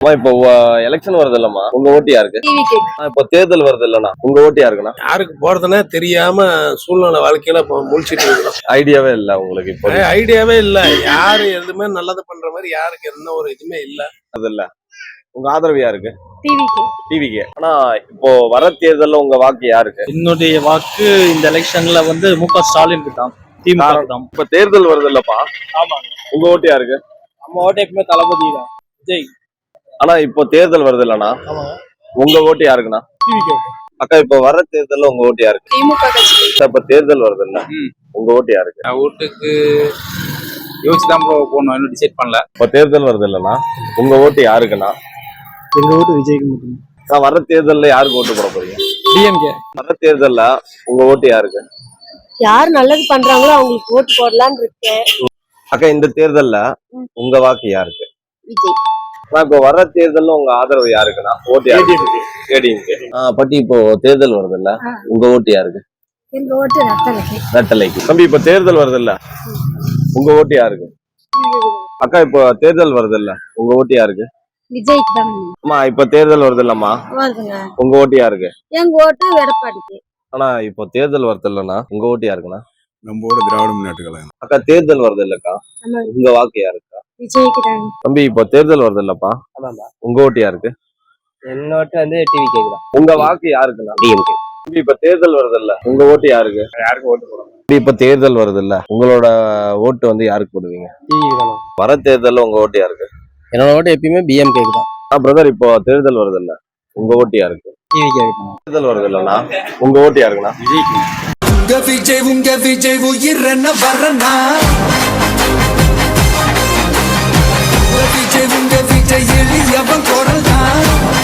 இப்போ எலெக்ஷன் வருது இல்லம்மா, உங்க ஓட்டு யாருக்கு? இப்போ தேர்தல் வருது இல்லனா, உங்க ஓட்டு யாருக்குண்ணா? யாருக்கு போறதுன்னா தெரியாம சூழ்நிலை வாழ்க்கையில இப்போ முழிச்சிட்டு இருக்கிறோம். ஐடியாவே இல்ல உங்களுக்கு? இப்போ ஐடியாவே இல்ல. யாரு எதுவுமே நல்லது பண்ற மாதிரி யாருக்கு எந்த ஒரு இதுவுமே இல்ல. அது இல்ல. உங்க ஆதரவு யாருக்கு? டிவிக்கு. ஆனா இப்போ வர தேர்தல்ல உங்க வாக்கு யாருக்கு? என்னுடைய வாக்கு இந்த எலெக்ஷன்ல மு.க. ஸ்டாலினுக்கு தான், திமுக தான். இப்ப தேர்தல் வருது இல்லப்பா, ஆமாங்க, உங்க ஓட்டு யாருக்கு? நம்ம ஓட்டு எப்பவுமே தளபதி தான், விஜய். ஆனா இப்போ தேர்தல் வருது இல்லனா, உங்க ஓட்டு யாருக்குண்ணா? டிவிக்கு. அக்கா, இப்போ வர தேர்தல்ல உங்க ஓட்டு யாருக்கு? திமுக கட்சி. இப்ப தேர்தல் வருது இல்ல, உங்க ஓட்டு யாருக்கு? ஓட்டுக்கு யோசிச்சுதான் போகணும், இன்னும் டிசைட் பண்ணல. இப்போ தேர்தல் வருது இல்லனா, உங்க ஓட்டு யாருக்குண்ணா? எங்க ஓட்டு விஜய்க்கு மட்டும். வர தேர்தல்ல யாருக்கு ஓட்டு போட போறீங்க? டிஎம்கே. வர தேர்தல்ல உங்க ஓட்டு யாருக்கு? யார் நல்லது பண்றாங்களோ அவங்களுக்கு ஓட்டு போடலான்னு இருக்கேன். அக்கா, இந்த தேர்தல்ல உங்க வாக்கு யாருக்கு? விஜய். இப்போ வர தேர்தல்ல உங்க ஆதரவு யாருக்குன்னா? ஓட்டு யாருக்கு? ஏடிஎம்கே. பட்டி இப்போ தேர்தல் வருது இல்ல, உங்க ஓட்டு யாருக்கு? எங்க ஓட்டு ரெட்டலைக்கு. தம்பி, இப்போ தேர்தல் வருது இல்ல, உங்க ஓட்டு யாருக்கு? அக்கா, இப்போ தேர்தல் வருது இல்ல, உங்க ஓட்டு யாருக்கு? விஜய்க்கு தான். அம்மா, இப்போ தேர்தல் வருது இல்லம்மா, உங்க ஓட்டு யாருக்கு? எங்க ஓட்டு எடப்பாடிக்கு. ஆனா இப்போ தேர்தல் வருது இல்லன்னா, உங்க ஓட்டு யாருக்குன்னா? நம்ம ஓட்டு திராவிட முன்னேற்ற கழகம். அக்கா, தேர்தல் வருது இல்லக்கா, உங்க வாக்கு யாருக்கா? விஜய்க்கு தான். தம்பி, இப்போ தேர்தல் வருது இல்லப்பா, உங்க ஓட்டு யாருக்கு? என்னோட்டு டிவிக்கு தான். உங்க வாக்கு யாருக்குன்னா? டிஎம்கே. தம்பி, இப்ப தேர்தல் வருது இல்ல, உங்க ஓட்டு யாருக்கு? யாருக்கு ஓட்டு போடணும்? இப்ப தேர்தல் வருது இல்ல, உங்களோட ஓட்டு யாருக்கு போடுவீங்க? டிவிக்கு தான். வர தேர்தல்ல உங்க ஓட்டு யாருக்கு? என்னோட ஓட்டு எப்பயுமே பிஎம்கேக்கு தான். பிரதர், இப்போ தேர்தல் வருது இல்ல, உங்க ஓட்டு யாருக்கு? டிவிக்கு. தேர்தல் வருது இல்லன்னா, உங்க ஓட்டு யாருக்குன்னா? விஜய்க்கு. உங்க விஜய் உயிர் என்ன வரனா, உங்க விஜய் எளியவன்